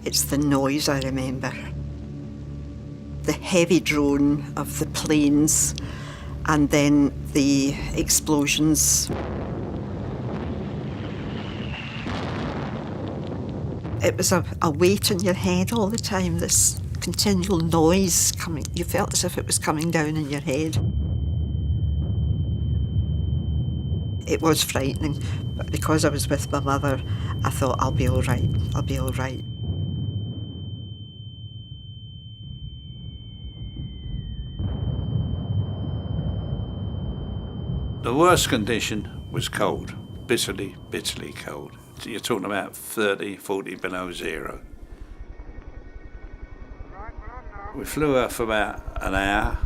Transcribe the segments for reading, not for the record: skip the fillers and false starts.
It's the noise I remember. The heavy drone of the planes and then the explosions. It was a weight in your head all the time, this continual noise coming. You felt as if it was coming down in your head. It was frightening, but because I was with my mother, I thought, I'll be all right, I'll be all right. The worst condition was cold, bitterly, bitterly cold. You're talking about 30, 40 below zero. We flew out for about an hour,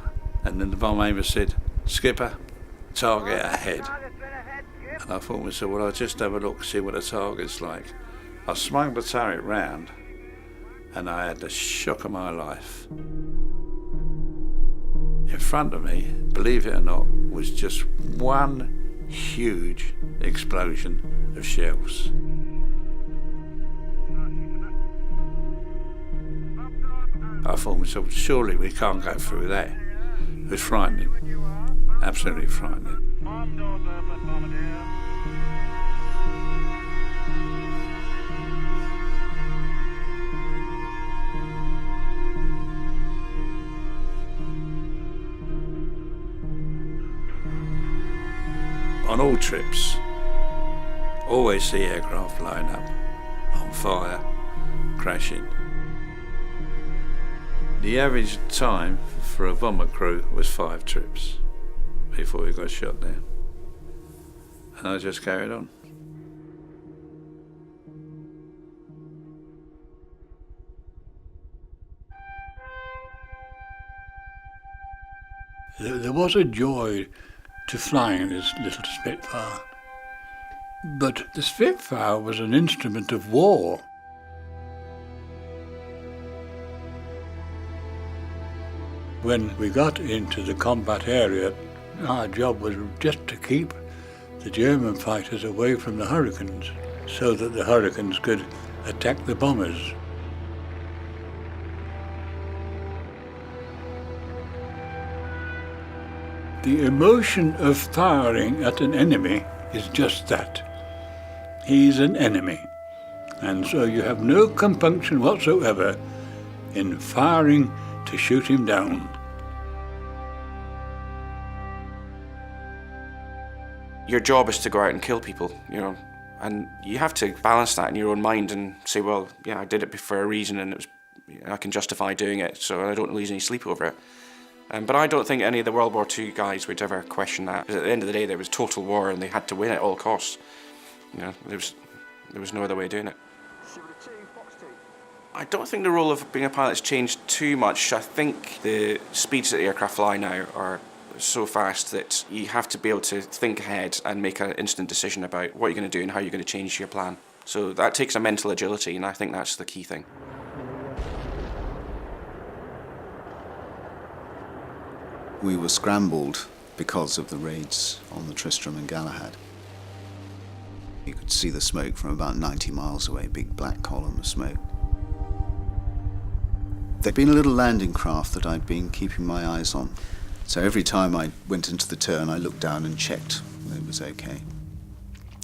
and then the bomb aimer said, "Skipper, target ahead." And I thought to myself, well, I'll just have a look, see what the target's like. I swung the turret round, and I had the shock of my life. In front of me, believe it or not, was just one huge explosion of shells. I thought to myself, surely we can't go through that. It was frightening, absolutely frightening. On all trips, always see aircraft blowing up, on fire, crashing. The average time for a bomber crew was 5 trips before we got shot down. And I just carried on. There was a joy to flying this little Spitfire. But the Spitfire was an instrument of war. When we got into the combat area, our job was just to keep the German fighters away from the Hurricanes so that the Hurricanes could attack the bombers. The emotion of firing at an enemy is just that. He's an enemy. And so you have no compunction whatsoever in firing to shoot him down. Your job is to go out and kill people, and you have to balance that in your own mind and say, well, yeah, I did it for a reason and I can justify doing it, so I don't lose any sleep over it. But I don't think any of the World War II guys would ever question that, because at the end of the day there was total war and they had to win at all costs. There was no other way of doing it. I don't think the role of being a pilot has changed too much. I think the speeds that the aircraft fly now are so fast that you have to be able to think ahead and make an instant decision about what you're going to do and how you're going to change your plan. So that takes a mental agility, and I think that's the key thing. We were scrambled because of the raids on the Tristram and Galahad. You could see the smoke from about 90 miles away, big black column of smoke. There'd been a little landing craft that I'd been keeping my eyes on. So every time I went into the turn, I looked down and checked that it was okay.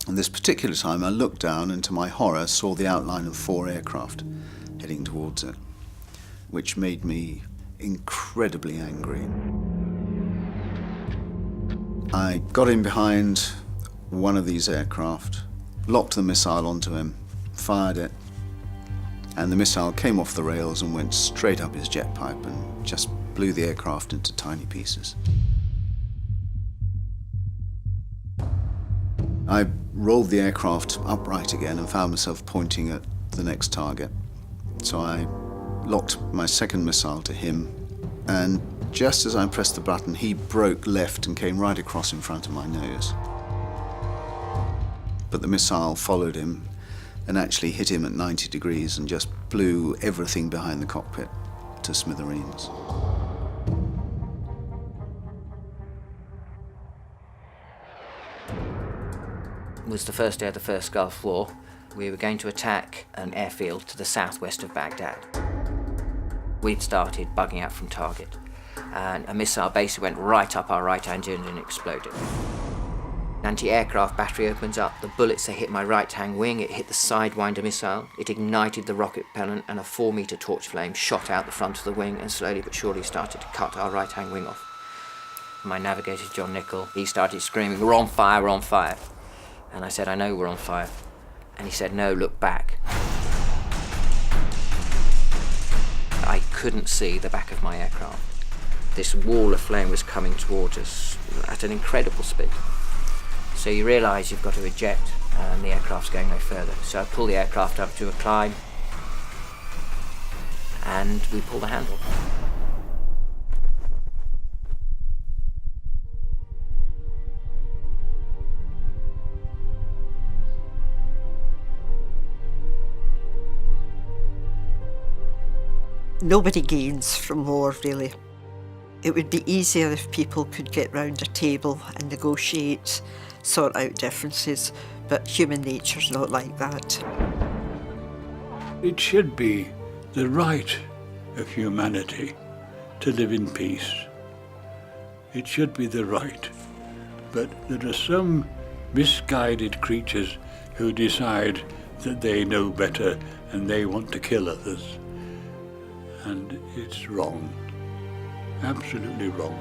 And this particular time, I looked down and to my horror saw the outline of 4 aircraft heading towards it, which made me incredibly angry. I got in behind one of these aircraft, locked the missile onto him, fired it, and the missile came off the rails and went straight up his jet pipe and just blew the aircraft into tiny pieces. I rolled the aircraft upright again and found myself pointing at the next target. So I locked my second missile to him, and just as I pressed the button, he broke left and came right across in front of my nose. But the missile followed him and actually hit him at 90 degrees and just blew everything behind the cockpit to smithereens. It was the first day of the first Gulf War, We were going to attack an airfield to the southwest of Baghdad. We'd started bugging out from target, and a missile basically went right up our right engine and exploded. Anti-aircraft battery opens up, the bullets, they hit my right-hand wing, it hit the Sidewinder missile, it ignited the rocket propellant, and a 4-metre torch flame shot out the front of the wing and slowly but surely started to cut our right-hand wing off. My navigator, John Nichol, he started screaming, "We're on fire, we're on fire." And I said, "I know we're on fire." And he said, "No, look back." I couldn't see the back of my aircraft. This wall of flame was coming towards us at an incredible speed. So you realise you've got to eject and the aircraft's going no further. So I pull the aircraft up to a climb and we pull the handle. Nobody gains from war, really. It would be easier if people could get round a table and negotiate, sort out differences, but human nature's not like that. It should be the right of humanity to live in peace. It should be the right. But there are some misguided creatures who decide that they know better and they want to kill others. And it's wrong. Absolutely wrong.